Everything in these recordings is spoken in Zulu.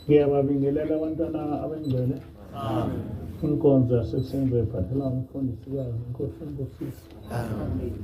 Ngiyababingelela abantwana abengcwele. Amen. Inkonzo yasekuseni bayiphathela umfundisikazi Nkosi Mbusisi. Amen.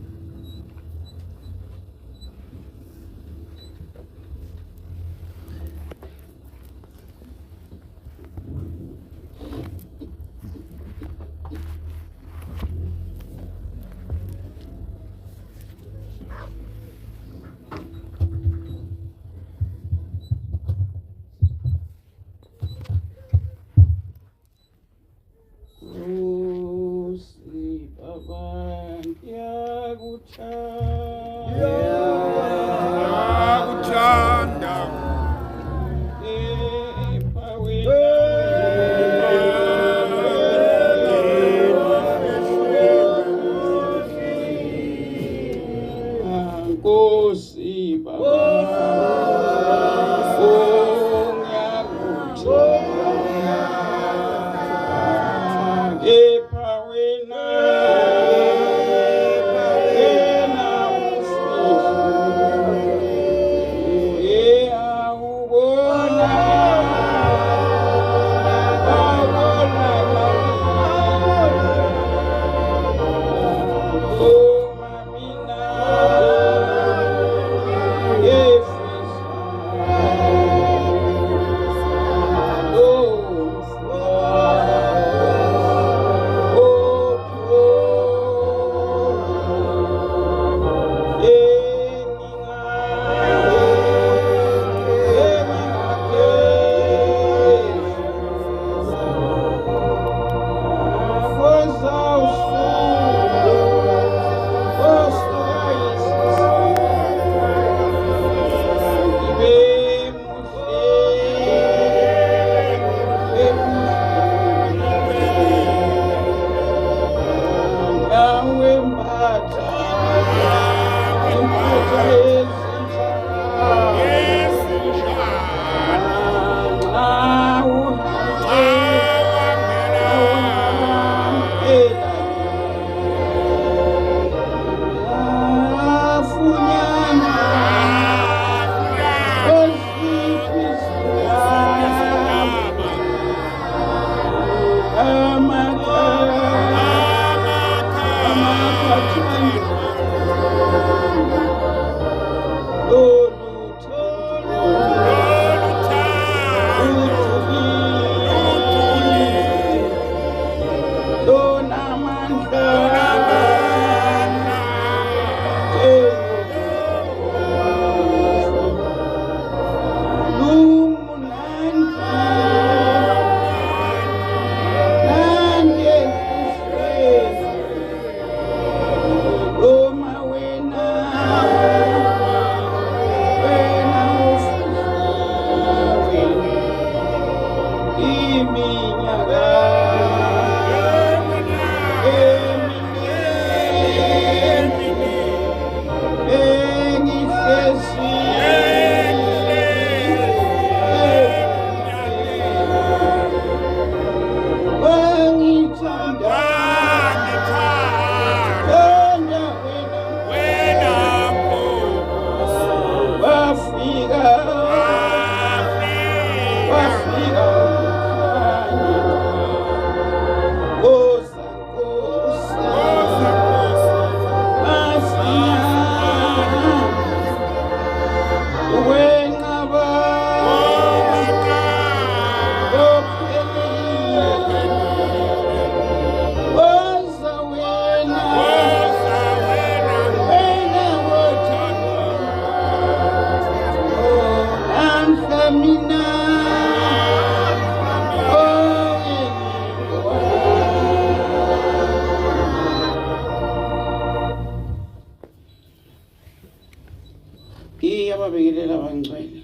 Ngiyababingelela abangcwele.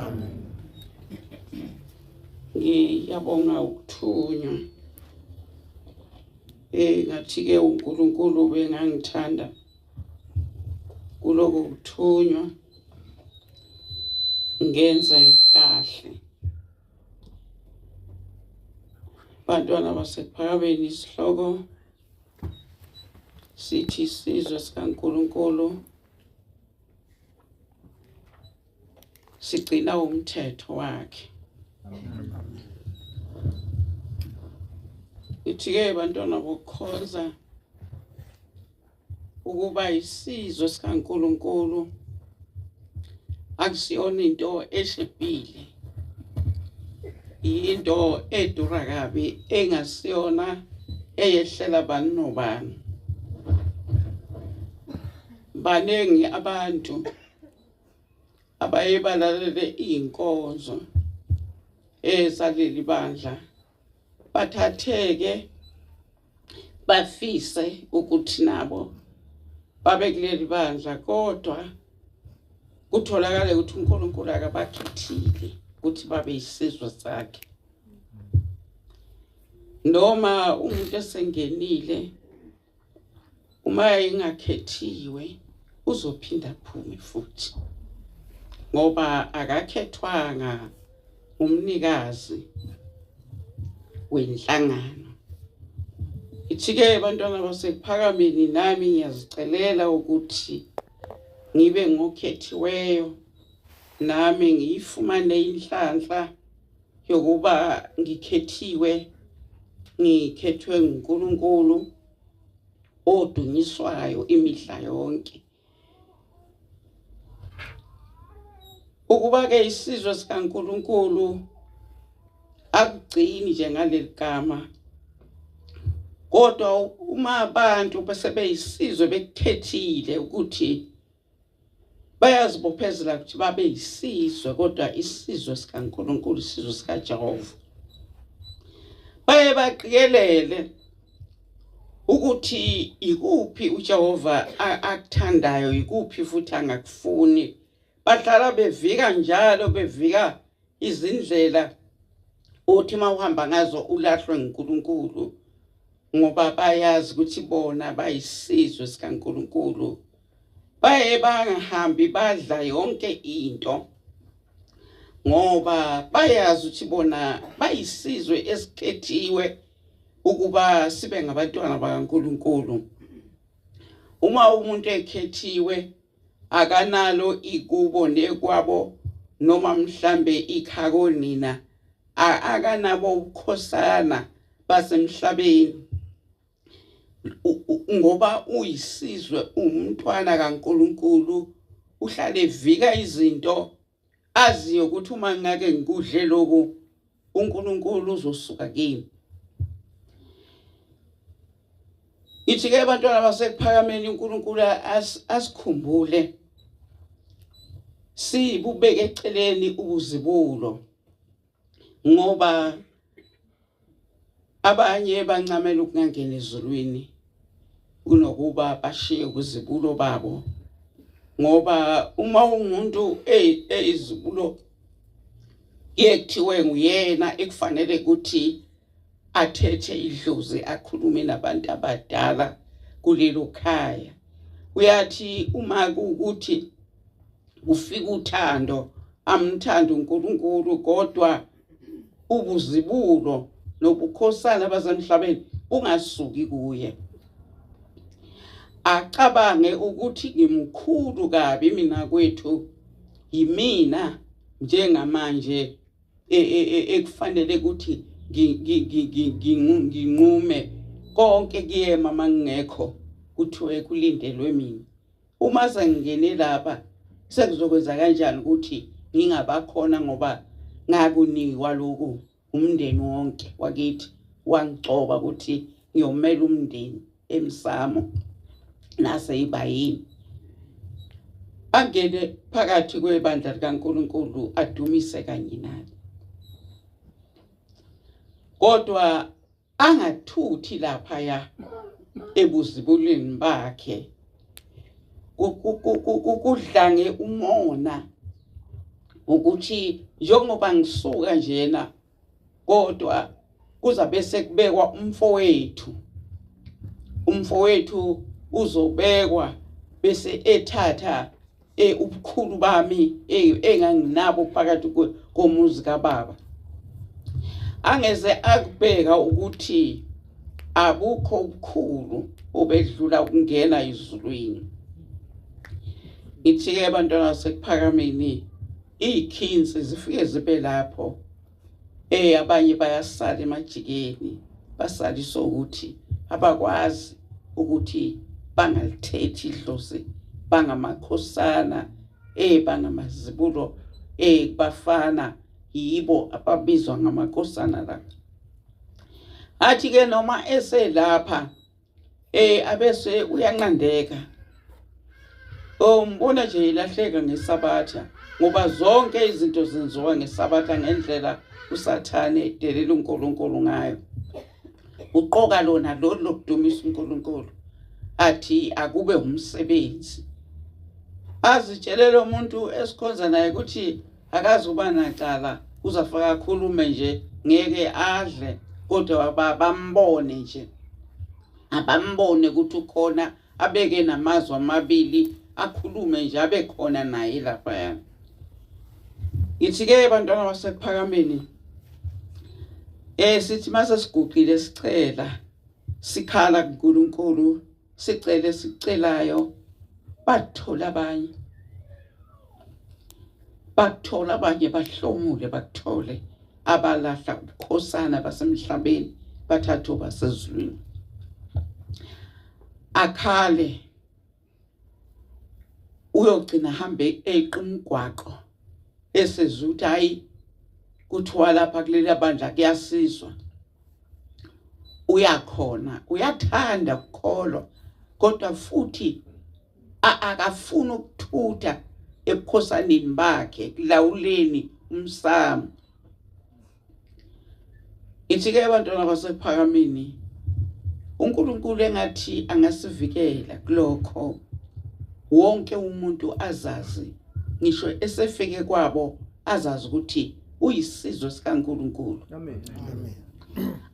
Amen. Ngiyabonga ukuthunywa. Ngathi ke uNkulunkulu bengangithanda kuloko kuthunywa ngenze kahle. Bantwana basePhakabeni isihloko sithi isizwe sikaNkulunkulu sigcina umthetho wakhe. Ithi-ke bantwana bokukhonza ukuba isizwe sikaNkulunkulu akusiyona into eshibhile, into edura kabi engasiyona eyehlela bani nobani. Baningi abantu abaye balalele iy'nkonzo ezaleli bandla bathatheke bafise ukuthi nabo babe kuleli bandla, kodwa kutholakala ukuthi uNkulunkulu akabakhethile ukuthi babe isizwe sakhe. Noma umuntu esengenile uma engakhethiwe uzophinda aphume futhi, ngoba akakhethwanga umnikazi wenhlangano. Ithi-ke bantwana basePhakameni, nami ngiyazicelela ukuthi ngibe ngokhethiweyo, nami ngiyifumane inhlanhla yokuba ngikhethiwe, ngikhethwe nguNkulunkulu odunyiswayo imihla yonke. Ukuba-ke isizwe sikaNkulunkulu akugcini nje ngaleli gama, kodwa uma abantu besebeyisizwe bekukhethile ukuthi bayazibophezela ukuthi babe yisizwe, kodwa isizwe sikaNkulunkulu, isizwe sikaJehova, baye baqikelele ukuthi ikuphi uJehova akuthandayo, ikuphi futhi angakufuni. Bahlala bevika njalo, bevika izindlela uthi mawuhamba ngazo ulahlwe nguNkulunkulu, ngoba bayazi ukuthi bona bayisizwe sikaNkulunkulu. Baye bangahambi badla yonke into ngoba bayazi ukuthi bona bayisizwe esikhethiwe ukuba sibe ngabantwana bakaNkulunkulu. Uma umuntu ekhethiwe akanalo ikubo nekwabo, noma mhlambe ikhakonina, akanabo ubukhosana basemhlabeni, ngoba uyisizwe, umntwana kaNkulunkulu, uhlale evika izinto aziyo ukuthi uma ngake ngikudle lokhu uNkulunkulu uzosuka kimi. Ithi-ke bantwana basePhakameni, uNkulunkulu asikhumbule sibubeke eceleni ubuzibulo, ngoba abanye bancamela ukungangena ezulwini kunokuba bashiye ubuzibulo babo, ngoba uma umuntu eyizibulo yekuthiwe nguyena ekufanele ukuthi athethe idlozi, akhulume nabantu abadala kulelo khaya. Uyathi uma kuukuthi ufika uthando, amthanda uNkulunkulu, kodwa ubuzibulo nobukhosana basemhlabeni ungasuki kuye, acabange ukuthi ngimkhulu kabi mina kwethu, yimina njengamanje ekufanele ukuthi nginqume konke kuyema mangekho, kuthiwe kulindelwe mina. Uma sengingene lapha sekuzokwenza kanjani ukuthi ngingabakhona, ngoba ngakunikwa lokhu umndeni wonke wakithi, wangcoba ukuthi ngiyomela umndeni emsamo naseyibayini. Angene phakathi kwebandla likaNkulunkulu adumise kanye naye, kodwa angathuthi laphaya ebuzibulweni bakhe kudlange umona ukuthi njengoba ngisuka njena, kodwa kuzabe sekubekwa umfowethu uzobekwa bese ethatha ubukhulu bami enganginabo phakathi komuzi kababa. Angeze akubheka ukuthi abukho ubukhulu obedlula ukungena ezulwini. Ithi-ke bantwana basePhakameni, iy'khinzi zifike zibe lapho abanye bayasala emajikeni basaliswa ukuthi abakwazi ukuthi bangalithethi idlozi bangamakhosana bangamazibulo bafana yibo ababizwa ngamakhosana la. Athi ke noma eselapha abese uyanqandeka. Umbona nje ilahleka ngesabatha ngoba zonke izinto zenziwa ngesabatha ngendlela uSathane edelela uNkulunkulu ngayo. Uqoka lona lolu lokudumisa uNkulunkulu. Athi akube umsebenzi. Azitshelele umuntu esikhonza naye ukuthi akazuba nacala uzafaka kakhulume nje ngeke adle kodwa bambone nje. Abambone ukuthi ukhona abeke namazwi amabili akhulume nje abe khona naye lapha yana. Ithi ke bantwana basekuphakameni sithi mase sigugile sicela sikhala kuNkulunkulu sicele sicelayo bathola abanye bahlomule bakuthole abalahla ubukhosana basemhlabeni bathathu basezulwini. Akhale uyogcina hambe eqimgwaqo esezuthi hayi kuthiwa lapha kuleli bandla kuyasizwa. Uyakhona uyathanda ukukholwa kodwa futhi akafuna ukuthutha ebukhosaneni bakhe kulawuleni umsamo. Ithi ke abantwana basephakameni uNkulunkulu engathi angasivikela kulokho wonke umuntu azazi ngisho esefike kwabo azazi ukuthi uyisizwe sikaNkulunkulu. Amen.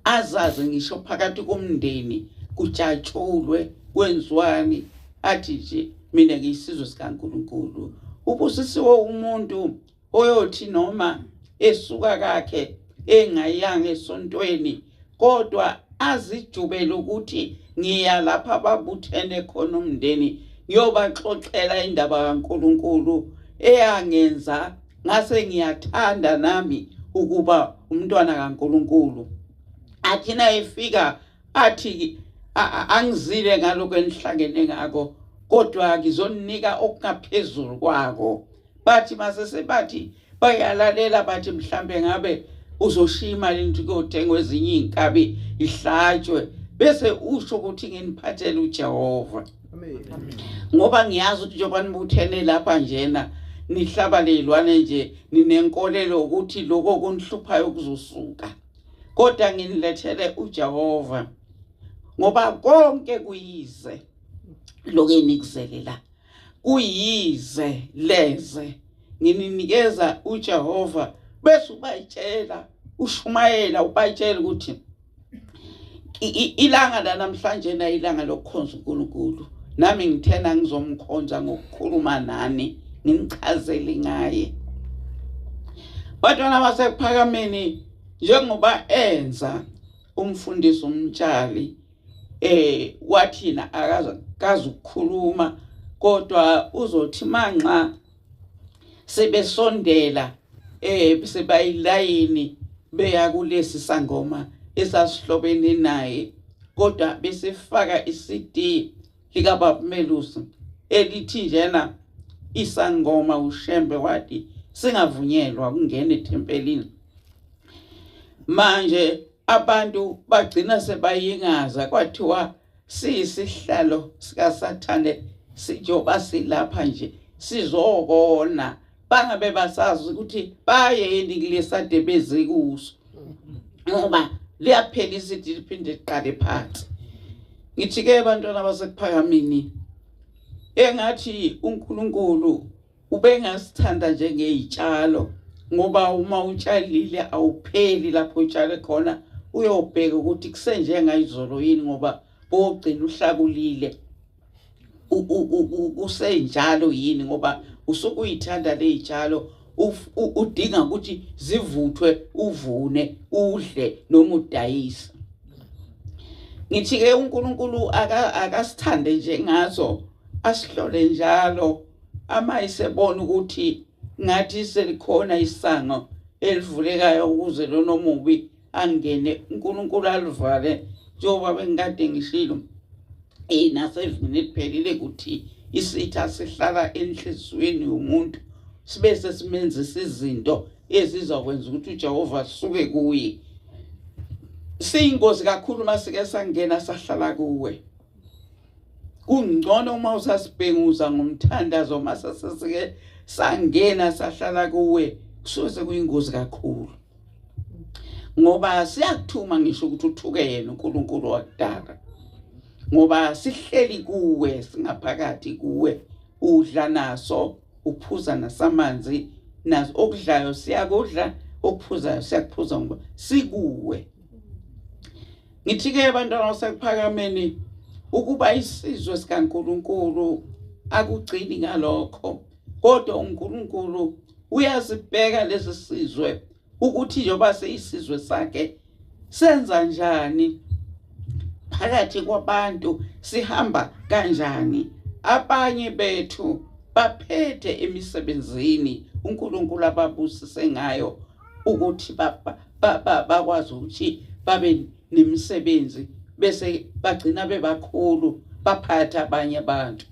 Azazi ngisho phakathi komndeni kujatshulwe kwenziwani athi nje mina ngiyisizwe sikaNkulunkulu. Ubusisiwe umuntu oyothi noma esuka kakhe engayanga esontweni kodwa azijubele ukuthi ngiya lapha babuthene khona umndeni ngiyobaxoxela indaba kaNkulunkulu eyangenza ngase ngiyathanda nami ukuba umntwana kaNkulunkulu. Athina efika athi angizile ngaloko enihlangene ngako kodwa ngizonika okungaphezulu kwako. Bathi mase sebathi bayalalela bathi mhlambe ngabe uzoshiya imali nje kuyothenga ezinye inkabi ihlatshwe bese usho ukuthi nginiphathele uJehova. Amen. Ngoba ngiyazi ukuthi njengoba nibuthene lapha njena nihlabalelwane nje ninenkolelo ukuthi lokho kunihluphayo kuzosuka. Kodwa nginilethele uJehova ngoba konke kuyize lokho enikuzelela kuyize leze ngininikeza uJehova bese ubayitshela ushumayela ubayitshela ukuthi ilanga lanamhlanje na ilanga lokukhonza uNkulunkulu nami ngithena ngizomkhonza ngokukhuluma nani nginichazele ngaye. Bantwana basekuphakameni njengoba enza umfundisi umtshali wathina akazi ukukhuluma kodwa uzothi manxa sebesondela sebayilayini beya kulesi sangoma esasihlobene naye kodwa besefaka iCD lika Baba Melusi elithi njena isangoma uShembe wathi singavunyelwa ukungena eThempelini. Manje abantu bagcina sebayingaza kwathiwa siyisihlalo sikaSathane sijoba silapha nje sizokona bangabe basazi ukuthi bayeni kulesade bezekuso ngoba liyaphela isithi liphinde liqale phansi. Ngithi ke bantwana basekuphakamini engathi uNkulunkulu ubengasithanda njengezitshalo ngoba uma utshalile awupheli lapho utshale khona uyobheka ukuthi kusenjenga izolo yini ngoba bogcina uhlakulile kusenjalo yini ngoba usuku uyithanda lezitshalo udinga ukuthi zivuthwe uvune udle noma udayise. Ngithi ke uNkulunkulu akasithande nje ngazo asihlole njalo ama isebona ukuthi ngathi selikhona isango elivulekayo ukuze lo nomubi angene. uNkulunkulu alivale njengoba bengikade ngishilo nasevini eliphelile ukuthi isitha sihlala enhliziyweni yomuntu sibe sesimenzisa izinto ezizokwenza ukuthi uJehova asuke kuye. Siyingozi kakhulu masike sangena sahlala kuwe. Kungcono uma usasibhenguza ngomthandazo mase sesike sangena sahlala kuwe kusuze kuyingozi kakhulu. Ngoba siyakuthuma ngisho ukuthi uthuke yena uNkulunkulu wakudala. Ngoba sihleli kuwe singaphakathi kuwe, udla naso, uphuza nasamanzi, naso okudlayo siyakudla, okuphuzayo siyakuphuza ngoba sikuwe. Ngithi-ke abantwana basekuphakameni ukuba isizwe sikaNkulunkulu akugcini ngalokho, kodwa uNkulunkulu uyasibheka lesi sizwe ukuthi njengoba seyisizwe sakhe senza njani phakathi kwabantu, sihamba kanjani. Abanye bethu baphethe emisebenzini uNkulunkulu ababusise ngayo ukuthi bakwazi ukuthi babe nemisebenzi bese bagcina bebakhulu baphatha abanye abantu.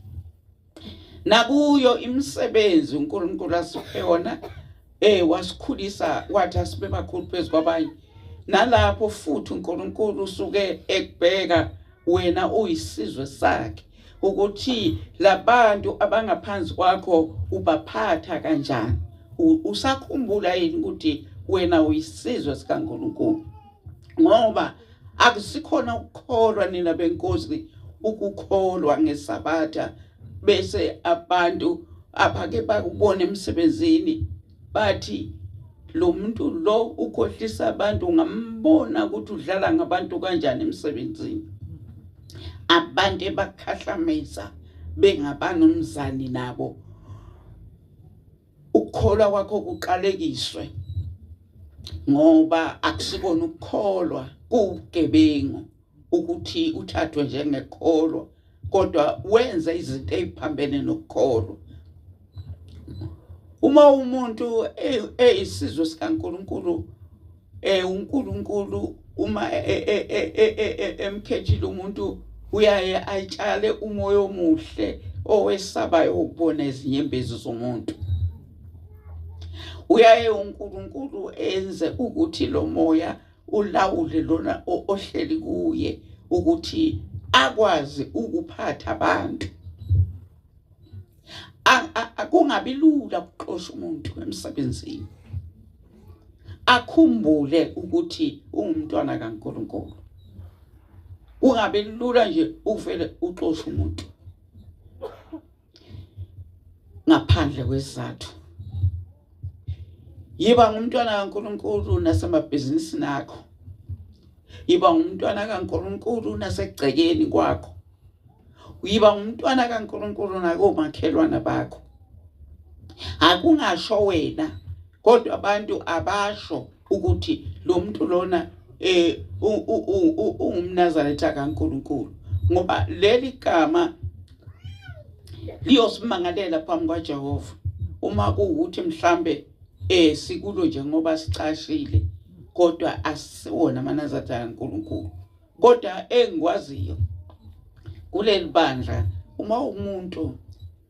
Nakuyo imisebenzi uNkulunkulu asiphe yona wasikhulisa wathi asibe bakhulu phezu kwabanye. Nalapho futhi uNkulunkulu usuke ekubheka wena uyisizwe sakhe ukuthi labantu abangaphansi kwakho ubaphatha kanjani. Usakhumbula yini ukuthi wena uyisizwe sikaNkulunkulu? Ngoba akusikhona ukukholwa nina benkosi ukukholwa ngesabatha bese abantu aphake bakubona emsebenzini bathi lo muntu lo ukhohlisa abantu, ungambona ukuthi udlala ngabantu kanjani emsebenzini. Abantu ebakhahlameza bengabanomzani nabo, ukukholwa kwakho kuqalekiswe. Ngoba akusikona ukukholwa, kugebengu ukuthi uthathwe njengekholwa, kodwa wenza izinto eziphambene nokukholwa. Uma umuntu eyisizwe sikaNkulunkulu, uNkulunkulu uma emkhethile umuntu uyaye ayitshale umoya omuhle owesabayo ukubona izinyembezi zomuntu. Uyaye uNkulunkulu enze ukuthi lo moya ulawule lona ohleli kuye ukuthi akwazi ukuphatha abantu. Akungabi lula ukuxosha umuntu emsebenzini. Akhumbule ukuthi ungumntwana kaNkulunkulu. Kungabi lula nje uvele uxoshe umuntu ngaphandle kwesizathu. Yiba ngumntwana kaNkulunkulu nasemabhizinisi nakho. Yiba ngumntwana kaNkulunkulu nasegcekeni kwakho. Yiba ngumntwana kaNkulunkulu nakomakhelwana bakho. Akungasho wena, kodwa abantu abasho ukuthi lo muntu lona ungumNazaretha kaNkulunkulu. Ngoba leli gama liyosimangalela phambi kwaJehova uma kuwukuthi mhlambe sikulo nje ngoba sicashile, kodwa asiwona amaNazaretha kaNkulunkulu. Kodwa engikwaziyo kuleli bandla, uma umuntu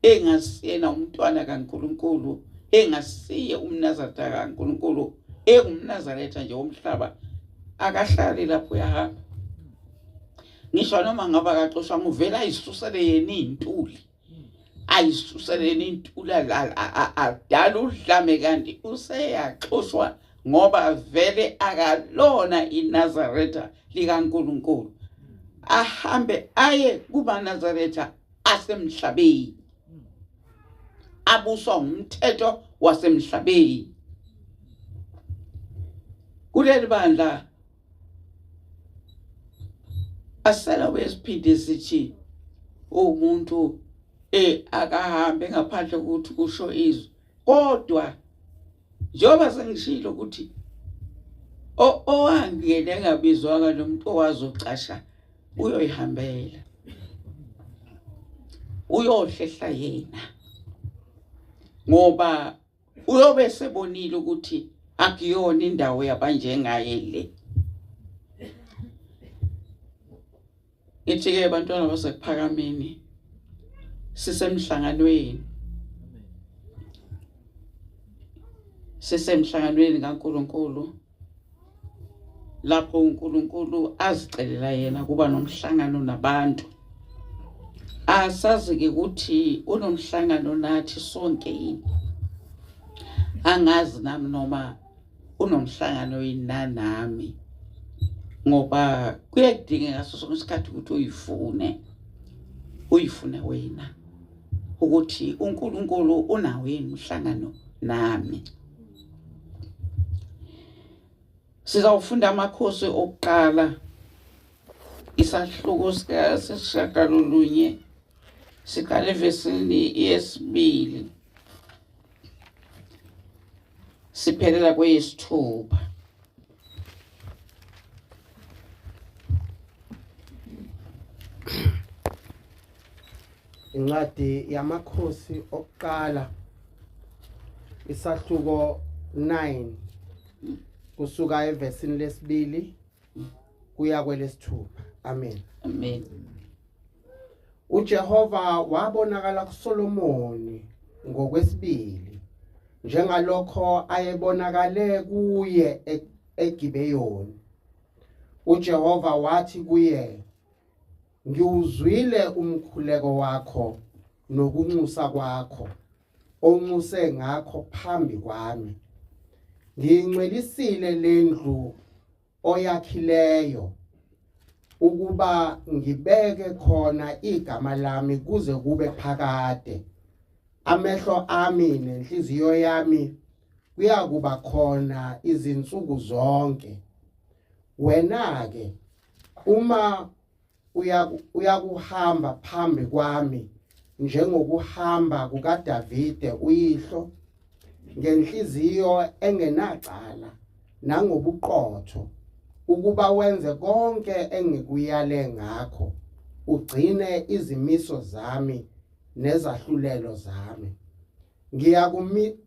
engasiyena umntwana kaNkulunkulu, engasiye umNazaretha kaNkulunkulu, engumNazaretha nje womhlaba, akahlali lapho uyahamba. Ngisho noma ngaba akaxoshwa uvela ayisusele yena intuli. Ayisusele yena intuli adala udlame kanti useyaxoshwa ngoba vele akalona iNazaretha likaNkulunkulu. Ahambe aye kubaNazaretha asemhlabeni. Abuswa umthetho wasemhlabeni. Kuleli bandla asela wesiphinde sithi umuntu akahambe ngaphandle ukuthi kusho izwi. Kodwa njengoba sengishilo ukuthi owangena engabizwanga nomuntu owazocasha uyoyihambela, uyohlehla yena, ngoba uyobe sebonile ukuthi akuyona indawo yabanjengaye le. Ithi-ke bantwana basekuphakameni sisemhlanganweni kaNkulunkulu lapho uNkulunkulu azicelela yena kuba nomhlangano nabantu. Asazi-ke ukuthi unomhlangano nathi sonke yini. Angazi nami noma unomhlangano yini nami, ngoba kuyadingeka ngaso sonke isikhathi ukuthi uyifune wena ukuthi uNkulunkulu unawo yini umhlangano nami. Sizawufunda amakhosi okuqala isahluko sika-9 siqala evesini yesi-2 siphelela kweyesi-6. Incwadi yamakhosi okuqala isahluko 9 kusuka evesini lesi-2 kuya kwelesi-6. Amen. Amen. uJehova wabonakala kuSolomoni ngokwesibili njengalokho ayebonakale kuye eGibeyoni. uJehova wathi kuye, ngiwuzwile umkhuleko wakho nokunxusa kwakho onxuse ngakho phambi kwami. Ngingcwelisile lendlu oyakhileyo ukuba ngibeke khona igama lami kuze kube phakade. Amehlo ami nenhliziyo yami kuyakuba khona izinsuku zonke. Wena-ke uma uyakuhamba phambi kwami njengokuhamba kukaDavide uyihlo, ngenhliziyo engenacala nangobuqotho, ukuba wenze konke engikuyale ngakho, ugcine izimiso zami nezahlulelo zami.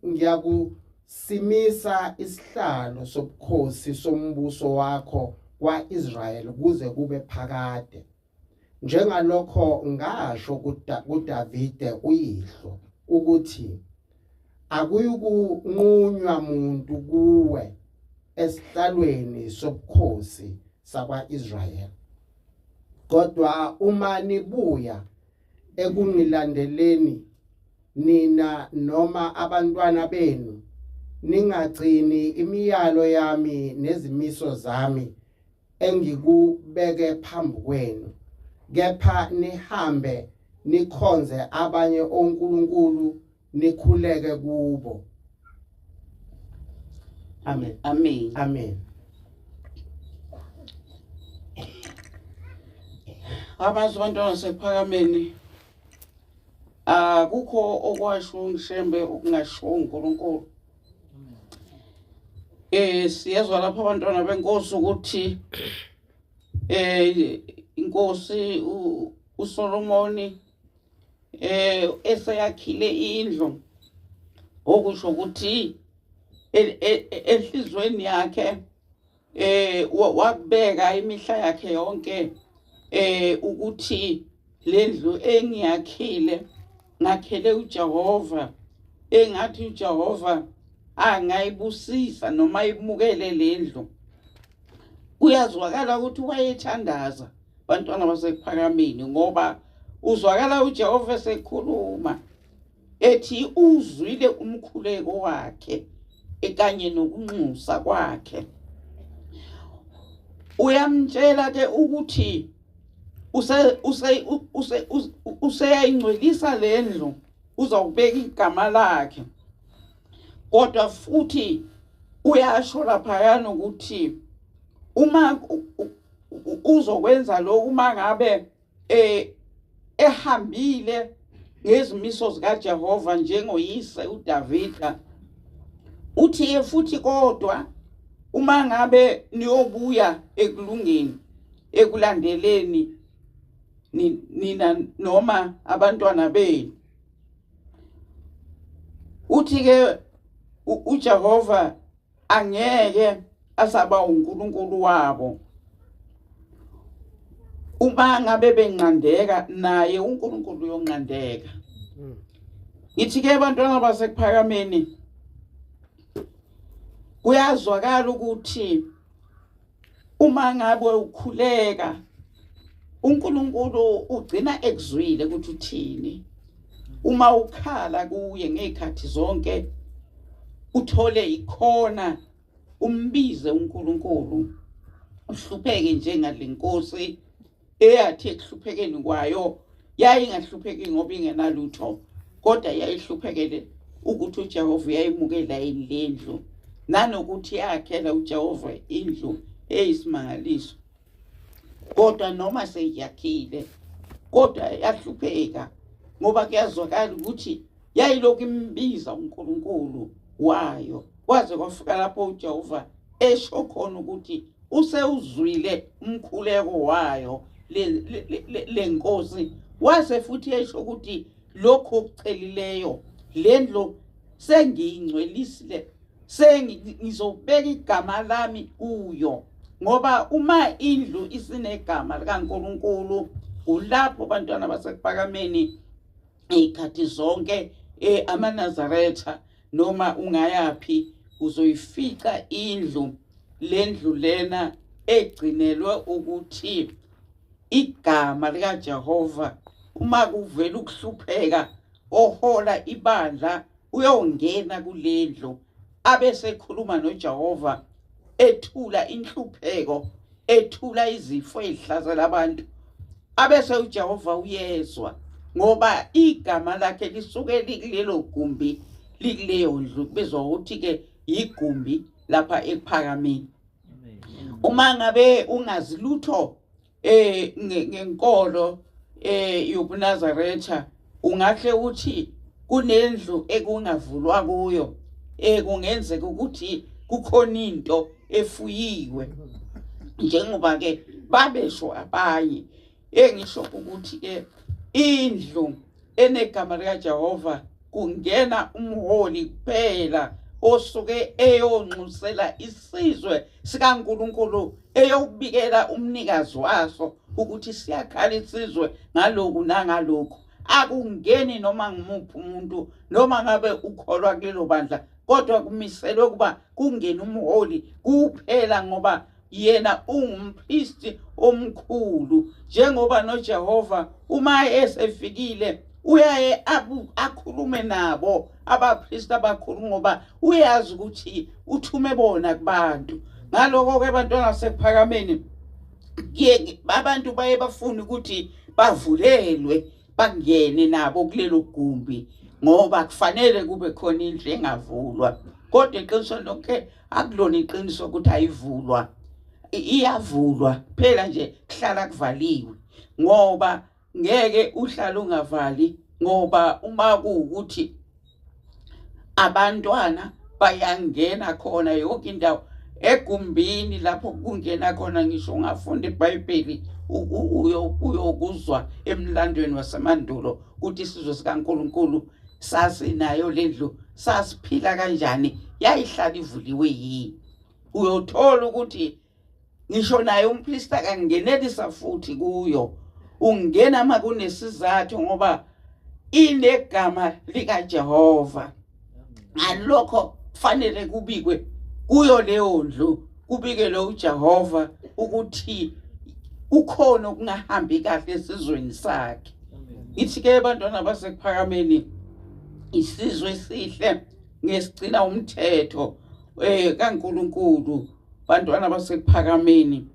Ngiyakusimisa isihlalo sobukhosi sombuso wakho kwa-Israyeli kuze kube phakade, njengalokho ngasho kuDavide uyihlo ukuthi akuyukunqunywa muntu kuwe esihlalweni sobukhosi sakwa-Israyeli. Kodwa uma nibuya ekungilandeleni nina noma abantwana benu, ningagcini imiyalo yami nezimiso zami engikubeke phambi kwenu, kepha nihambe nikhonze abanye onkulunkulu nikhuleke kubo. Amen. Amen. Amen. Abazwe bantwana sephakameni akukho okwasho ngishembe okungasho uNkulunkulu. Siyezwa lapha abantwana benkosi ukuthi inkosi uSolomoni eseyakhile indlu, okusho ukuthi enhlizweni yakhe wakubeka imihla yakhe yonke ukuthi lendlu engiyakhile ngakhele uJehova, engathi uJehova angayibusisa noma ibukele lendlu. Kuyazwakala ukuthi wayethandaza bantwana basekuphakameni, ngoba uzwakala uJehova esekhuluma ethi uzwile umkhuleko wakhe ekanye nokunxusa kwakhe. Uyamtshela ke ukuthi useyayingcwelisa lendlu, uzawubeka igama lakhe, kodwa futhi uyasho laphayana ukuthi uma uzokwenza lokhu, uma ngabe ehambile ngezimiso zikaJehova njengoyise uDavida, uthi futhi kodwa uma ngabe niyobuya ekulungeni ekulandeleni nina noma abantwana benu, uthi ke uJehova angeke asaba uNkulunkulu wabo. Uma ngabe benqandeka naye uNkulunkulu uyonqandeka. Ngithi ke bantwana basekuphakameni kuyazwakala ukuthi uma ngabe ukhuleka uNkulunkulu ugcina ekuzwile ukuthi uthini. Uma ukhala kuye ngezikhathi zonke uthole ikhona umbize uNkulunkulu uhlupheke njengalenkosi eyathi ekuhluphekeni kwayo yayingahlupheki ngoba ingenalutho kodwa yayihluphekele ukuthi uJehova uyayimukela indlu nanokuthi yakhela uJehova indlu eyisimangaliso. Kodwa noma seyakhile kodwa yahlupheka ngoba kuyazwakala ukuthi yayilokhu imbiza uNkulunkulu wayo kwaze kwafika lapho uJehova esho khona ukuthi usewuzwile umkhuleko wayo lenkosi wase futhi esho ukuthi lokho okucelileyo lendlo sengiyingcwelisile sengizobeka igama lami kuyo ngoba uma indlu isinegama likaNkulunkulu ulapho bantwana basekuphakameni ezikhathi zonke amaNazaretha noma ungayapi uzoyifica indlu lendlu lena egcinelwe ukuthi igama likaJehova uma kuvela ukuhlupheka ohola ibandla uyongena kulendlu abese khuluma noJehova ethula inhlupheko ethula izifo ezihlasela abantu abese uJehova uyezwa ngoba igama lakhe lisuke likulelo gumbi likuleyo ndlu bezwa ukuthi ke igumbi lapha ekuphakameni. Uma ngabe ungazi lutho ngenkolo yobuNazaretha ungahle uthi kunendlu ekungavulwa kuyo kungenzeka ukuthi kukhona into efuyiwe njengoba ke babesho abanye engisho ukuthi ke indlu enegama likaJehova kungena umholi kuphela osuke eyonxusela isizwe sikaNkulunkulu eyobikela umnikazi waso ukuthi siyakhala isizwe ngaloku nangalokho. Akungeni noma ngimuphi umuntu noma ngabe ukholwa kulelo bandla kodwa kumiselwe kuba kungena umholi kuphela ngoba yena ungumpristi omkhulu njengoba noJehova uma esefikile uyaye akhulume nabo abapristi abakhulu ngoba uyazi ukuthi uthume bona kubantu. Ngaloko ke bantwana basekuphakameni abantu baye bafuna ukuthi bavulelwe bangene nabo kulelo gumbi ngoba kufanele kube khona indlu engavulwa kodwa iqiniso lonke akulona iqiniso ukuthi ayivulwa iyavulwa phela nje kuhlala kuvaliwe ngoba ngeke uhlala ungavali ngoba uma kuukuthi abantwana bayangena khona yonke indawo egumbini lapho kungena khona ngisho ungafunda iBhayibheli uyokuzwa emlandweni wasemandulo ukuthi isizwe sikaNkulunkulu sasinayo lendlu sasiphila kanjani yayihlala ivuliwe yini. Uyothola ukuthi ngisho naye umpristi akangenelisa futhi kuyo ungena makunesizathu ngoba inegama likaJehova. Ngalokho kufanele kubikwe kuyo leyo ndlu kubikele uJehova ukuthi ukhona okungahambi kahle esizweni sakhe. Ngithi ke bantwana basekuphakameni isizwe esihle ngesigcina umthetho kaNkulunkulu bantwana basekuphakameni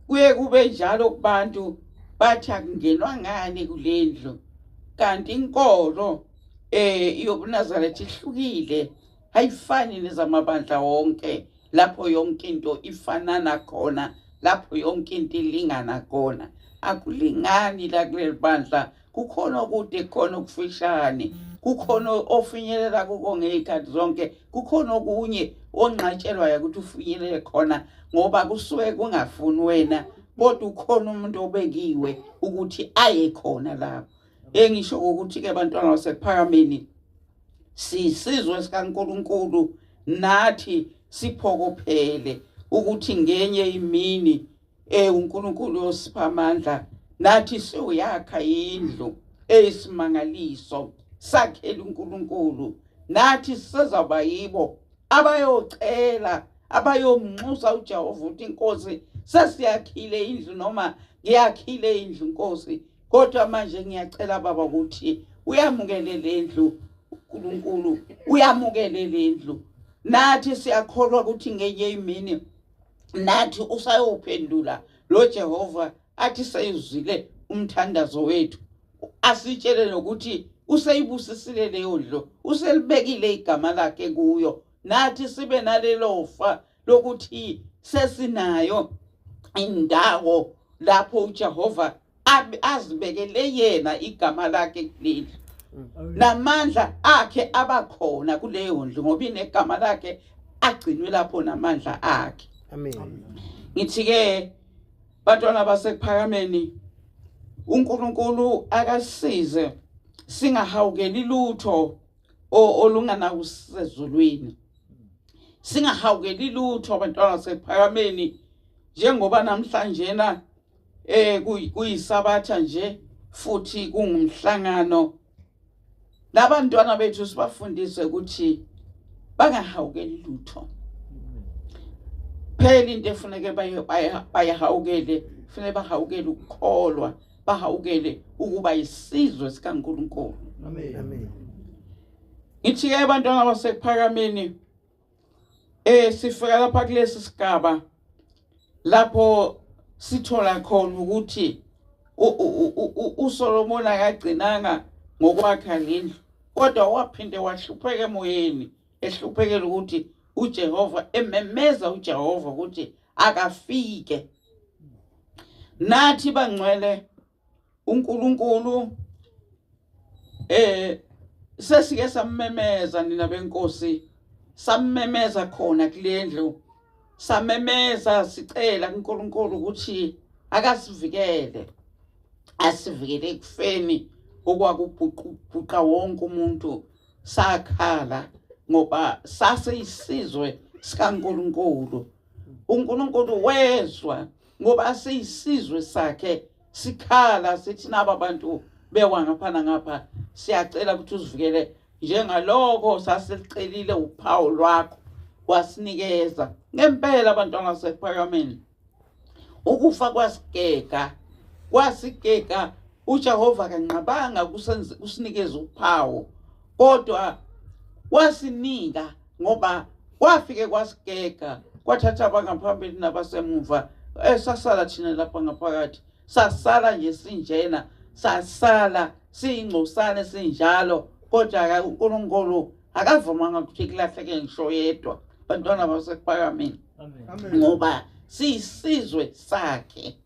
kuye kube njalo kubantu bathi akungenwa ngani kulendlu kanti inkolo yobuNazaretha ihlukile ayifani nezamabandla wonke lapho yonke into ifanana khona lapho yonke into ilingana khona. Akulingani la kuleli bandla kukhona okude khona okufishane kukhona ofinyelela kuko ngezikhathi zonke kukhona okunye onqatshelwa ukuthi ufinyelele khona ngoba kusuke kungafuni wena kodwa ukhona umuntu obekiwe ukuthi aye khona lapho. Engisho ukuthi ke bantwana basekuphakameni sisizwe sikaNkulunkulu nathi siphokophele ukuthi ngenye imini uNkulunkulu osipha amandla nathi sewuyakha indlu eyisimangaliso sakhela uNkulunkulu nathi sizaba yibo abayocela abayomnxusa uJehova uthi Nkosi sesiyakhile indlu noma ngiyakhile indlu Nkosi kodwa manje ngiyacela baba ukuthi uyamukele lendlu uNkulunkulu uyamukele lendlu nathi siyakholwa ukuthi ngenye imini nathi usayophendula lo Jehova athi sayizwile umthandazo wethu asitshele nokuthi useyibusisile leyo ndlu uselibekile igama lakhe kuyo nathi sibe nalelo fa lokuthi sesinayo indawo lapho uJehova azibekele yena igama lakhe kuleli namandla akhe abakhona kuleyo ndlu ngoba inegama lakhe agcinwe lapho namandla akhe. Amen. Ngithi ke bantwana basekuphakameni uNkulunkulu akasize singahawukeli lutho olunganakusezulwini singahawukeli lutho bantwana basekuphakameni njengoba namhlanje na kuyisabatha nje futhi kungumhlangano labantwana bethu sibafundise ukuthi bangahawukeli lutho phela into efuneke bayahawukele kufanele bahawukele ukukholwa bahawukele ukuba isizwe sikaNkulunkulu. Amen. Ngithi ke abantwana basekuphakameni sifika lapha kulesi sigaba lapho sithola khona ukuthi uSolomon akagcinanga ngokwakha lendlu kodwa waphinde wahlupheka emoyeni ehluphekela ukuthi uJehova ememeza uJehova ukuthi akafike nathi bangcwele uNkulunkulu sesike sammemeza nina benkosi sammemeza khona kulendlu samemeza sicela kuNkulunkulu ukuthi akasivikele asivikele ekufeni okwakubhuqa wonke umuntu sakhala ngoba saseyisizwe sikaNkulunkulu uNkulunkulu wezwa ngoba siyisizwe sakhe sikhala sithi naba bantu bewa ngapha ngapha siyacela ukuthi usivikele njengaloko sasicelile uphawu lwakho wasinikeza ngempela abantwana basekuphakameni ukufa kwasigeka uJehova kanqabanga kusinikeza uphawu kodwa wasinika ngoba kwafike kwasigeka kwathatha abangaphambili nabasemuva sasala thina lapha ngaphakathi sasala nje sinjena sasala siyingcosane sinjalo kodwa uNkulunkulu akavumanga ukuthi kulahleke ngisho yedwa bantwana basekuphakameni ngoba siyisizwe sakhe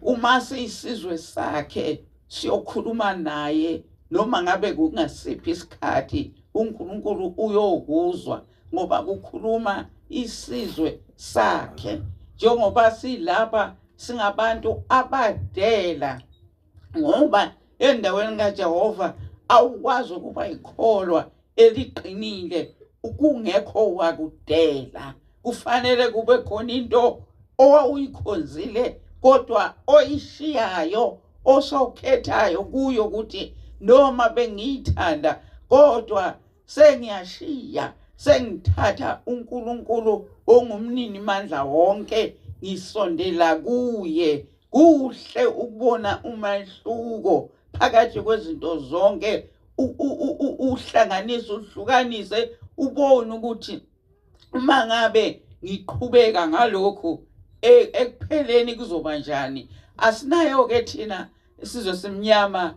uma siyisizwe sakhe siyokhuluma naye noma ngabe kungasiphi isikhathi uNkulunkulu uyokuzwa ngoba kukhuluma isizwe sakhe njengoba silapha singabantu abadela ngoba endaweni kaJehova awukwazi ukuba ikholwa eliqinile ukungekho wakudela kufanele kube khona into owuyikhonzile kodwa oyishiyayo osokhethayo kuyo ukuthi noma bengiyithanda kodwa sengiyashiya sengithatha uNkulunkulu ongumnini mandla wonke ngisondela kuye kuhle ukubona umahluko phakathi kwezinto zonke uhlanganise uhlukanise ubone ukuthi uma ngabe ngiqhubeka ngalokho ekupheleni kuzoba njani asinayo ke thina isizwe semnyama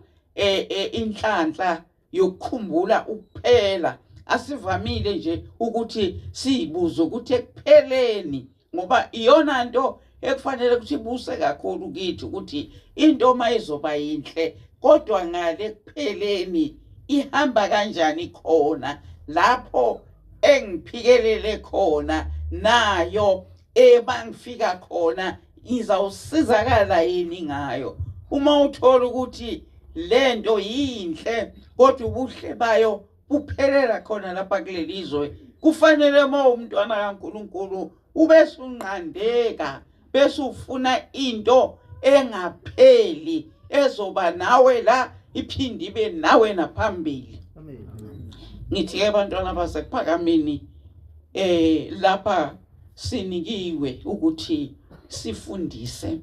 inhlanhla yokukhumbula ukuphela asivamile nje ukuthi siyibuze ukuthi ekupheleni ngoba iyona nto ekufanele ukuthi ibuse kakhulu kithi ukuthi into mayizoba yinhle kodwa ngale kupheleni ihamba kanjani khona lapho engiphikelele khona nayo bangifika khona izawusizakala yini ngayo uma uthola ukuthi lento yinhle kodwa ubuhle bayo buphelela khona lapha kulelizwe kufanele uma umntwana kaNkulunkulu ubese unqandeka bese ufuna into engapheli ezoba nawe la iphinde ibe nawe naphambili. Ngithi ke bantwana basePhakameni lapha sinikiwe ukuthi sifundise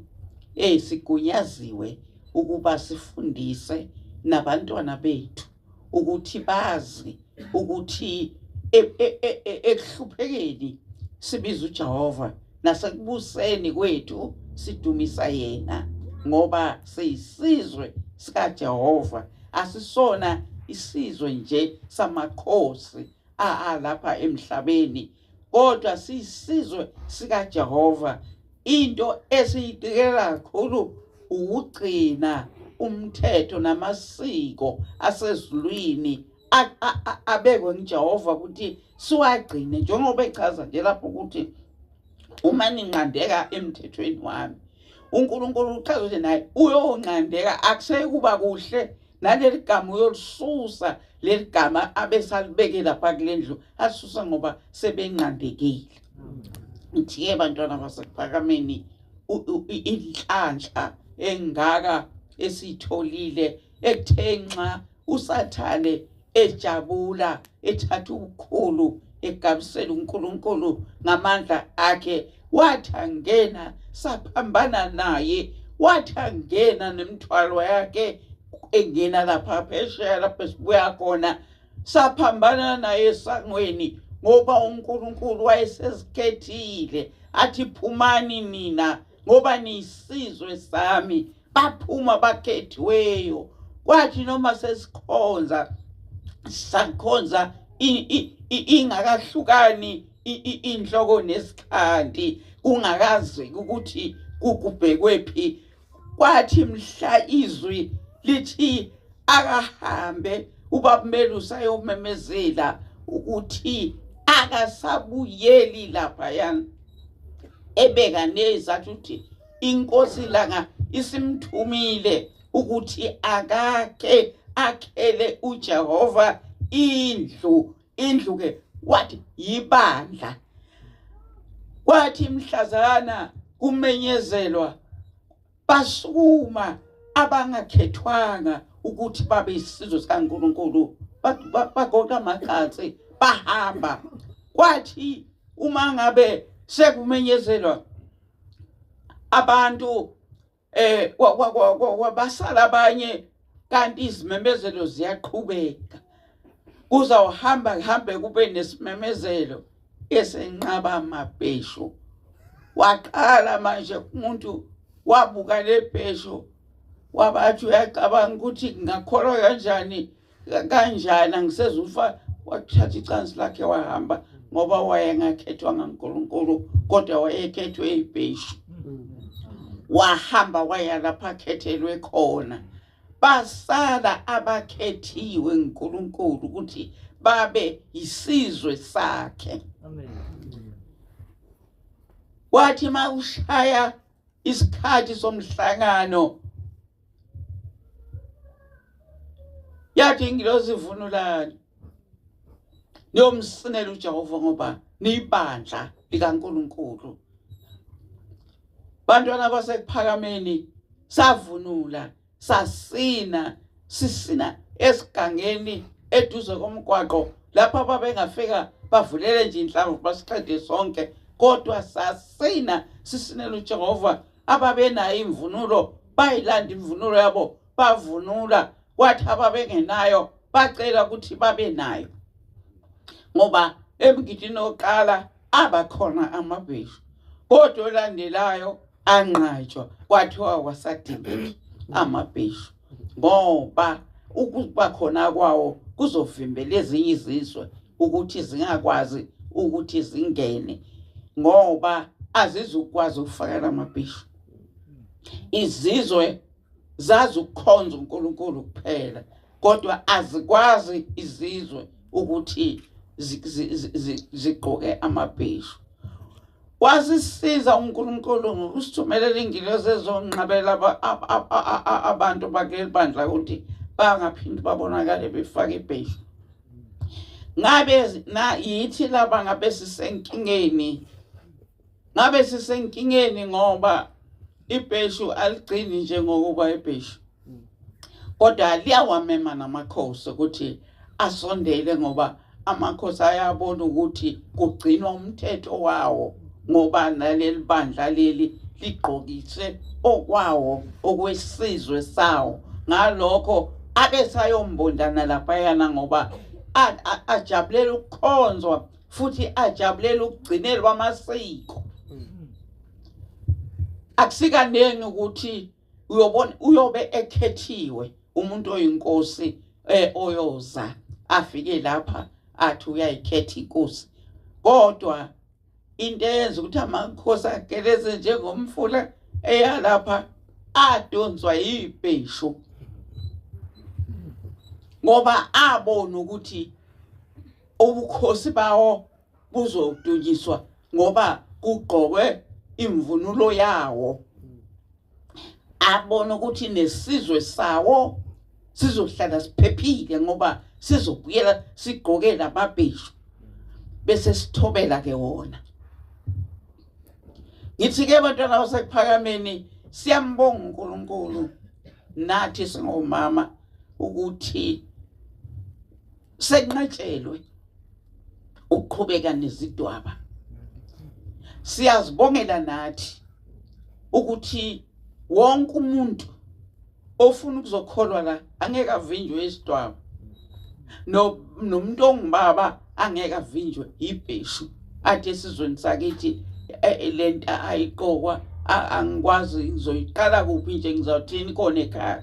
sigunyaziwe ukuba sifundise nabantwana bethu ukuthi bazi ukuthi ekuhluphekeni sibiza uJehova nasekubuseni kwethu sidumisa yena ngoba siyisizwe sikaJehova, asisona isizwe nje samakhosi lapha emhlabeni kodwa siyisizwe sikaJehova. Into esiyidikela kakhulu ukugcina umthetho namasiko asezulwini abekwe nguJehova ukuthi siwagcine, njengoba echaza nje lapho ukuthi uma ninqandeka emthethweni wami, uNkulunkulu uchaza ukuthi naye uyonqandeka. Akusekuba kuhle naleli gama uyolisusa, leli gama abesalibeke lapha kule ndlu asusa ngoba sebenqandekile. Ngithi-ke bantwana basePhakameni, inhlanhla engaka esitholile ekuthenxa uSathane ejabula ethatha ubukhulu egabisela uNkulunkulu ngamandla akhe, wathi angena saphambana naye, wathi angena nemithwalo yakhe engena lapha phesheya lapho esibuya khona, saphambana naye esangweni ngoba uNkulunkulu wayesesikhethile athi phumani nina ngoba niyisizwe sami. Baphuma bakhethiweyo. Kwathi noma sesikhonza sakhonza ingakahlukani inhloko nesikhanti kungakazi ukuthi kubhekwephi, kwathi mhla izwi lithi akahambe ubabumelusi ayomemezela ukuthi akasabuyeli laphaya, ebeka nezathu ukuthi inkosi langa isimthumile ukuthi akake akhele uJehova indlu ke wathi yibandla. Kwathi mhlazana kumenyezelwa basukuma abangakhethwanga ukuthi babe isizwe sikaNkulunkulu, bagoqa amaqhatsi bahamba. Kwathi uma ngabe sekumenyezelwa abantu basala abanye kanti izimemezelo ziyaqhubeka, kuzawuhambe kube nesimemezelo esenqaba amabheshu. Waqala manje umuntu wabuka lebheshu wabathi uyacabanga ukuthi ngakholwa kanjani angisezufa, wathatha icansi lakhe wahamba ngoba wayengakhethwanga nguNkulunkulu kodwa wayekhethwe ibheshu. Wahamba waya lapha akhethelwe khona, basala abakhethiwe nguNkulunkulu ukuthi babe isizwe sakhe. Wathi mawushaya isikhathi somhlangano, yathi ingilosi ivunulani niyomsinela uJehova ngoba niyibandla likaNkulunkulu. Bantwana basePhakameni savunula, sasina, sisina esigangeni eduze komgwaqo lapha ababengafika bavulele nje inhlamvu basiqede sonke, kodwa sasina sisinela uJehova. Ababenayo imvunulo bayilanda imvunulo yabo bavunula, kwathi ababengenayo bacela ukuthi babe nayo ngoba emgidini oqala abakhona amabheshu, kodwa olandelayo anqatshwa kwathiwa wasadingeki amabheshu ngoba ukuba khona kwawo kuzovimbela ezinye izizwe ukuthi zingakwazi ukuthi zingene ngoba azizukwazi ukufakela amabheshu. Izizwe zazi ukukhonza uNkulunkulu kuphela kodwa azikwazi izizwe ukuthi zigqoke amabheshu. Wasisiza uNkulunkulu ngokusithumelela ingilosi ezonqabela abantu bakuleli bandla ukuthi bangaphindi babonakale befaka ibheshu. ngabe na yithi laba ngabe sisenkingeni ngoba ibheshu aligcini nje ngokuba ibheshu, kodwa liyawamema namakhosi ukuthi asondele ngoba amakhosi ayabona ukuthi kugcinwa umthetho wawo ngoba naleli bandla leli ligqokise okwawo okwesizwe sawo. Ngalokho ake sayombondana laphayana ngoba ajabulela ukukhonzwa futhi ajabulela ukugcinelwa amasiko. Akusikaneni ukuthi uyobe ekhethiwe umuntu oyinkosi oyoza afike lapha athi uyayikhetha inkosi, kodwa into eyenza ukuthi amakhosi ageleze njengomfula eyalapha adonswa yibheshu ngoba abona ukuthi ubukhosi bawo buzodunyiswa ngoba kugqokwe imvunulo yawo. Abona ukuthi nesizwe sawo sizohlala siphephile ngoba sizobuyela sigqoke lamabheshu bese sithobela ke wona. Ngithi ke bantwana basekuphakameni, siyambonga uNkulunkulu nathi singomama ukuthi senqatshelwe ukuqhubeka nezidwaba. Siyazibongela nathi ukuthi wonke umuntu ofuna ukuzokholwa la angeke avinjwe isidwaba, nomuntu ongubaba angeke avinjwe ibheshu athi esizweni sakithi lento ayiqokwa angikwazi ngizoyiqala kuphi nje ngizawuthini khona ekhaya.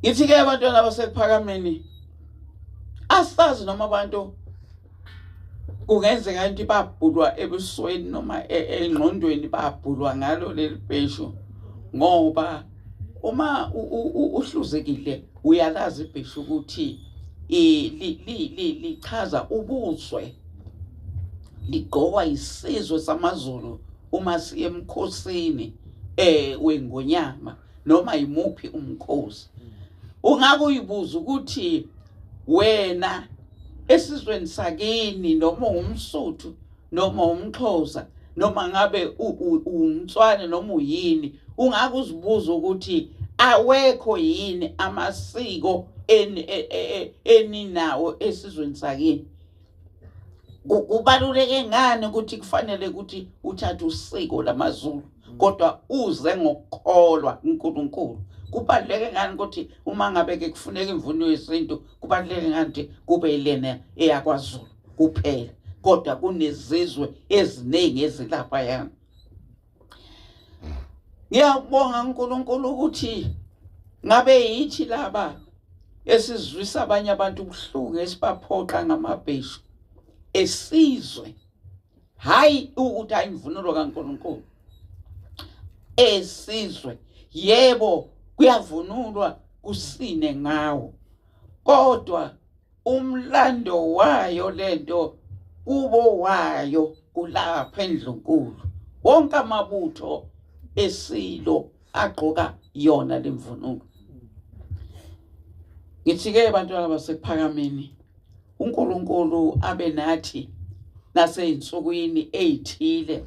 Ngithi ke abantwana basekuphakameni, asazi noma abantu kungenzeka into babhulwa ebusweni noma engqondweni babhulwa ngalo leli bheshu ngoba uma uhluzekile uyalazi ibheshu ukuthi lichaza ubuzwe, ligqokwa isizwe samaZulu uma siye emkhosini wengonyama noma imuphi umkhosi. Ungake uyibuza ukuthi wena esizweni sakini noma umSuthu noma umXhosa noma ngabe umNtswana noma uyini, ungake uzibuza ukuthi awekho yini amasiko eninawo esizweni sakini. Kubaluleke ngani ukuthi kufanele ukuthi uthathe usiko lamaZulu kodwa uze ngokukholwa uNkulunkulu? Kubaluleke ngani ukuthi uma ngabe ke kufuneka imvunulo yesintu kubaluleke ngani ukuthi kube yilena eyakwaZulu kuphela kodwa kunezizwe eziningi ezilapha yana? Ngiyabonga uNkulunkulu ukuthi ngabe yithi laba esizwisa abanye abantu ubuhlungu esibaphoqa ngamabheshu esizwe, hayi ukuthi ayimvunulo kaNkulunkulu. Esizwe yebo kuyavunulwa kusine ngawo, kodwa umlando wayo lento kubo wayo kulapha eNdlunkulu. Wonke amabutho esilo agqoka yona lemvunulo. Ngithi ke bantwana basekuphakameni, uNkulunkulu abe nathi naseyinsukwini ezithile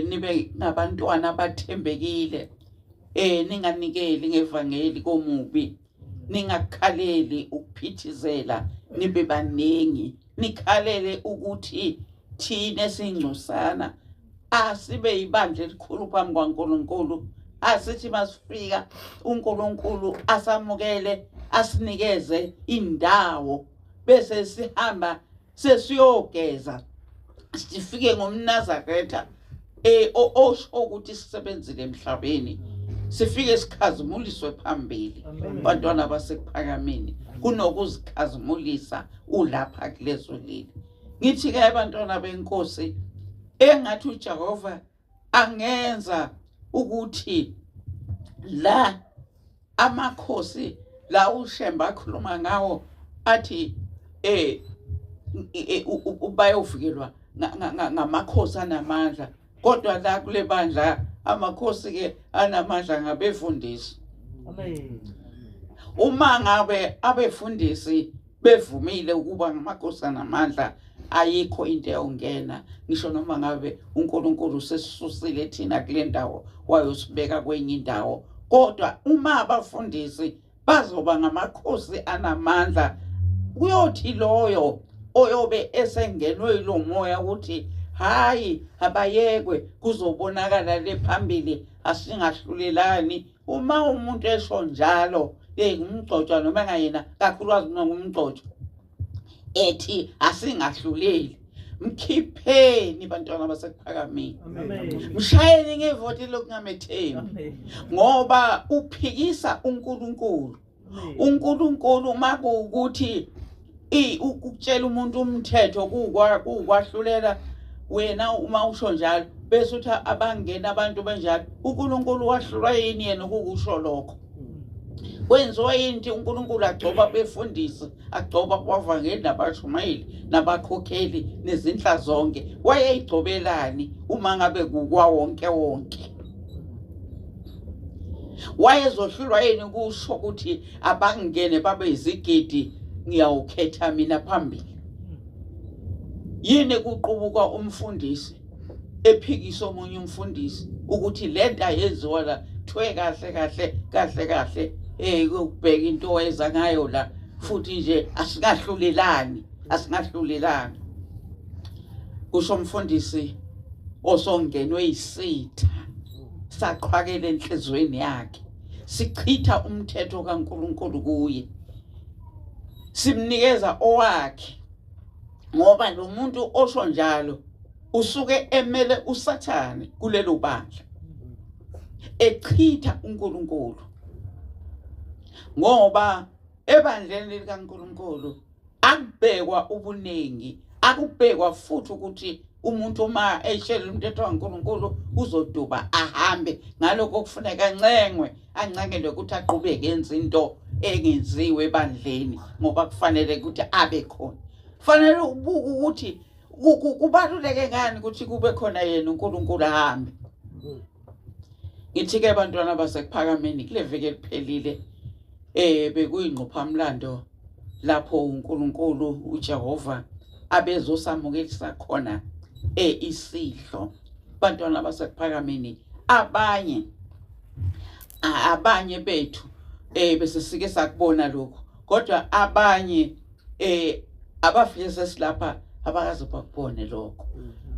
nibe ngabantwana abathembekile, ninganikeli ngevangeli komubi, ningakhaleli ukuphithizela, nibe baningi, nikhalele ukuthi thina singcosana asibe ibandla elikhulu phambi kwaNkulunkulu. Asithi masifika uNkulunkulu asamukele, asinikeze indawo bese sihamba sesiyogeza, sifike ngomNazaretha osho ukuthi sisebenzile emhlabeni, sifike sikhazimuliswe phambili. Bantwana basekuphakameni, kunokuzikhazimulisa ulapha kulezo leli. Ngithi ke abantwana benkosi, engathi uJehova angenza ukuthi la amakhosi la uShemba akhuluma ngawo athi bayovikelwa ngamakhosi anamandla, kodwa la kule bandla amakhosi ke anamandla ngabefundisi. Amen. Uma ngabe abefundisi bevumile ukuba ngamakhosi anamandla ayikho into eyongena ngisho noma ngabe uNkulunkulu sesisusile thina kule ndawo wayosibeka kwenye indawo kodwa uma abafundisi bazoba ngamakhosi anamandla kuyothi loyo oyobe esengenwe lo moya ukuthi hayi abayekwe kuzobonakala le phambili asingahlulelani uma umuntu esho njalo ngumgcotshwa noma ngayena kakhulukazi ngumgcotshwa ethi asingahluleli mkhipheni bantwana basekuphakameni mshayeni ngevoti lokungamethembi ngoba uphikisa uNkulunkulu uNkulunkulu makuukuthi ukutshela umuntu umthetho kukwahlulela wena uma usho njalo bese uthi abangena abantu benjalo uNkulunkulu wahlulwa yini yena ukukusho lokho kwenziwa into uNkulunkulu agcoba befundisi agcoba kwavangeli nabashumayeli nabakhokheli nezinhla zonke wayeyigcobelani uma ngabe kukwa wonke wayezohlulwa yini ukusho ukuthi abangene babe izigidi ngiyawukhetha mina phambili yini kuqubuka umfundisi ephikisa omunye umfundisi ukuthi lento ayenziwa la thwe kahle ukubheka into oyenza ngayo la futhi nje asingahlulelani kusho umfundisi osongenwe isitha saqhwakela enhlizweni yakhe sichitha umthetho kaNkulunkulu kuye simnikeza owakhe ngoba lo muntu osho njalo usuke emele uSathane kulelo bandla echitha uNkulunkulu ngoba ebandleni likaNkulunkulu akubhekwa ubuningi akubhekwa futhi ukuthi umuntu uma eshela umthetho kaNkulunkulu uzoduba ahambe ngalokho kufuneka ancengele ukuthi aqhubeke yenza into engenziwe ebandleni ngoba kufanele ukuthi abe khona fanele ubuke ukuthi kubaluleke ngani ukuthi kube khona yena uNkulunkulu ahambe ngithi ke bantwana basekuphakameni kule veke liphelile bekuyingqophamlando lapho uNkulunkulu uJehova abezosamukelisa khona isidlo bantwana basekuphakameni abanye bethu bese sike sakubona lokho kodwa abanye abafike sesilapha abakaze bakubone lokho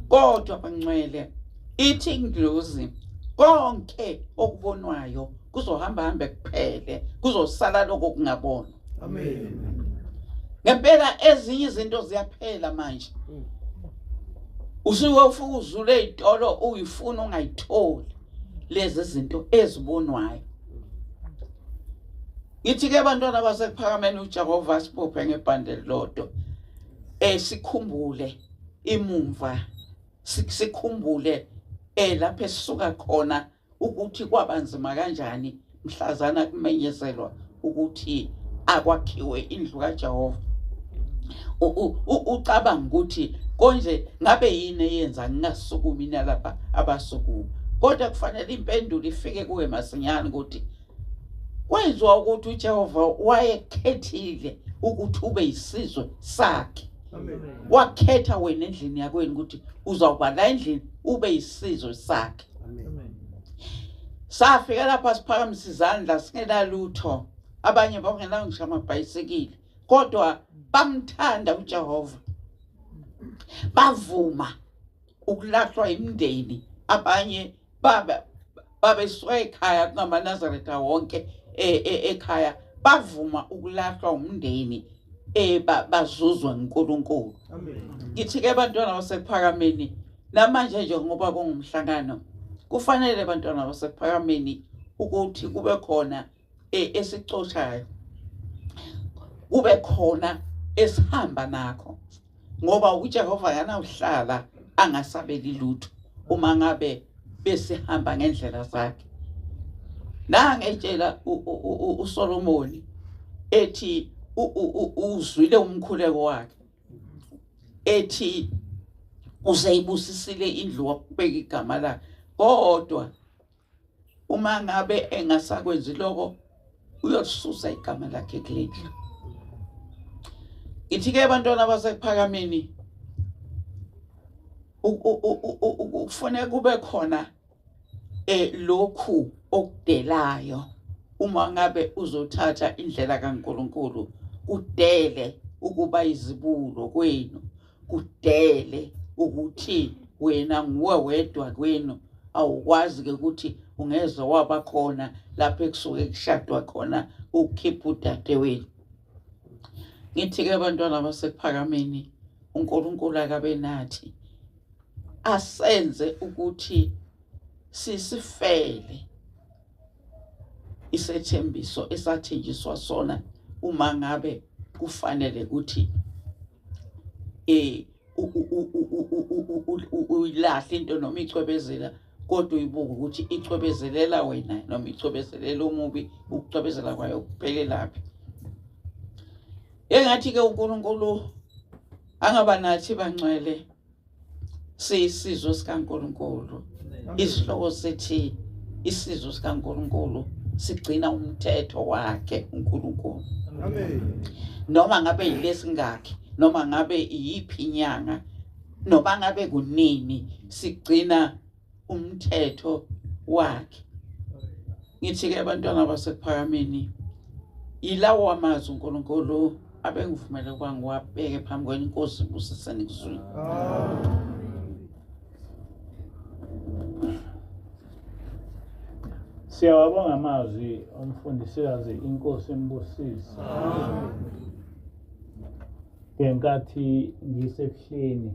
kodwa bangcwele ithi inglozi konke okubonwayo kuzohamba kuphele kuzosala lokho kungabona Amen. ngempela ezinye izinto ziyaphela manje usuke ufuna uzule izitolo uyifuna ungayitholi lezi zinto ezibonwayo ngithi ke bantwana basekuphakameni uJehova sibophe ngebhandle lodwa sikhumbule imumva sikhumbule lapho esisuka khona ukuthi kwabanzima kanjani mhlazana kumenyezelwa ukuthi akwakhiwe indlu kaJehova ucabanga ukuthi konje ngabe yini eyenza ngingasukumi nalapha abasukuma kodwa kufanele impendulo ifike kuwe masinyane ukuthi kwenziwa ukuthi uJehova wayekhethile ukuthi ube isizwe sakhe wakhetha wena endlini yakweni ukuthi uzawuba la endlini ube isizwe sakhe safika lapha siphakamisa izandla singelalutho abanye bangena ngisho amabhayisikili kodwa bamthanda uJehova bavuma ukulahlwa imindeni abanye babesuka ekhaya kungamanazareta wonke ekhaya bavuma ukulahlwa umndeni bazuzwa uNkulunkulu ngithi ke bantwana basekuphakameni namanje nje ngoba kungumhlangano kufanele bantwana basekuphakameni ukuthi kube khona esicoshayo kube khona esihamba nakho ngoba uJehova yanawuhlala angasabeli lutho uma ngabe besihamba ngendlela zakhe nangetshela uSolomoni ethi uzwile umkhuleko wakhe ethi uzayibusisile indlu wakubeka igama lakhe kodwa uma ngabe engasakwenzi lokho uyolisusa igama lakhe kulendlu. Ngithi-ke abantwana basePhakameni kufanele kube khona lokhu okudelayo uma ngabe uzothatha indlela kaNkulunkulu. Kudele ukuba izibulo kwenu, kudele ukuthi wena nguwe wedwa kwenu, awukwazi ke ukuthi ungeze waba khona lapho ekusuke kushadwa khona ukhipha udade wenu. Ngithi-ke abantwana basePhakameni uNkulunkulu akabe nathi asenze ukuthi sisifele isethembiso esathenjiswa sona uma ngabe kufanele ukuthi uyilahle into noma icwebezela, kodwa uyibuka ukuthi icwebezelela wena noma icwebezelela umubi, ukucwebezela kwayo kuphelelaphi. Engathi-ke uNkulunkulu angaba nathi bangcwele siyisizwe sikaNkulunkulu. Isihloko sithi isizwe sikaNkulunkulu sigcina umthetho wakhe uNkulunkulu. Amen. Noma ngabe yilesingakhi, noma ngabe iyiphi inyanga, noma ngabe kunini, sigcina umthetho wakhe. Ngithi-ke abantwana basePhakameni ilawo amazwi uNkulunkulu abengivumele ukuba ngiwabeke phambi kwenu. Inkosi ibusiseni kuzwini. Siyawabonga amazwi omfundisikazi Inkosi Mbusisi. Ngenkathi ngisebuhleni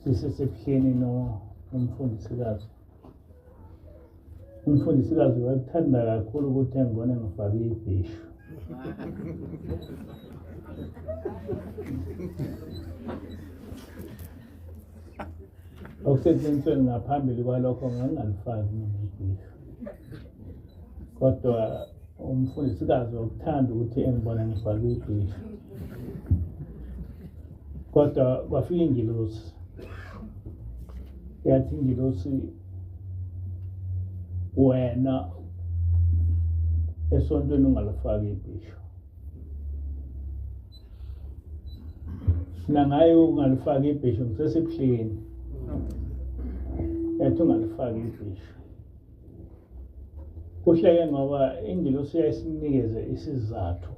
sisesebuhleni nomfundisikazi. Umfundisikazi wakuthanda kakhulu ukuthi engibone ngifake ibhishu. Okusetshenzisweni ngaphambili kwalokho ngangalifaki mina ibhishu. Kodwa umfundisikazi wakuthanda ukuthi engibone ngifake ibhishu. Kodwa kwafika ingilosi. Yathi ingilosi, wena esontweni ungalifaki ibhishu. Nangaye ungalifaki ibhishu ngisesebuhleni. Yathi ungalifaki ibhishu. Kuhleke ngoba ingilosi yayisinikeze isizathu.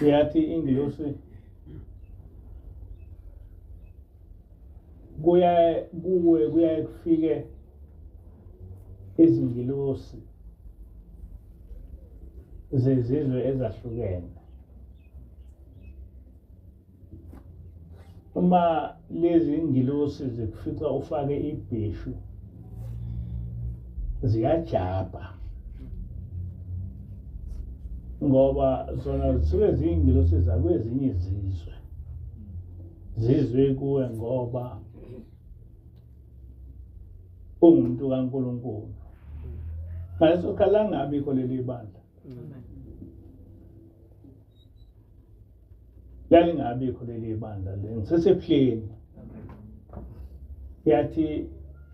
Yathi ingilosi kuyaye kufike izingilosi zezizwe ezahlukene. Uma lezi ingilosi zikufica ufake ibhishu ziyajabha, ngoba zona zisuke ziyingilosi zakwezinye izizwe, zizwe kuwe ngoba ungumuntu kaNkulunkulu. Ngaleso sikhathi langabikho leli bandla, lalingabikho leli bandla ngisesebuhleni. Yathi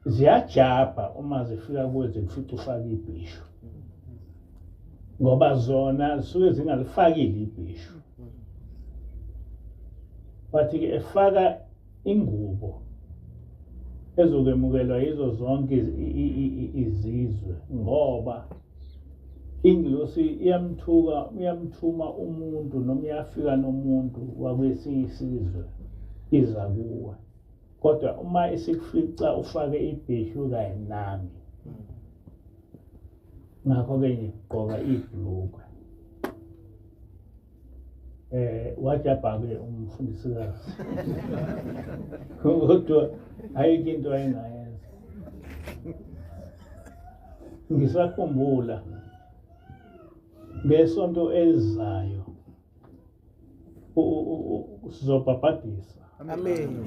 ziyajabha uma zifika kuwe zikufica ufake ibhishu, ngoba zona zisuke zingalifakile ibhishu. Wathi-ke efaka ingubo ezokwemukelwa yizo zonke izizwe, ngoba ingilosi iyamthuma umuntu noma iyafika nomuntu wakwesinye isizwe iza kuwe. Kodwa uma isikufica ufake ibhishu kanye nami, ngakho-ke ngigqoka ibhulukwe. Wajabha-ke umfundisikazi. Kodwa ayikho into ayengayenza. Ngisakhumbula ngesonto elizayo sizobhabhadisa. Amen.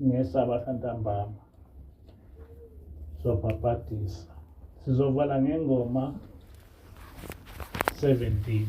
Ngesabatha ntambama sizobhabhadisa. Sizovala ngengoma 17.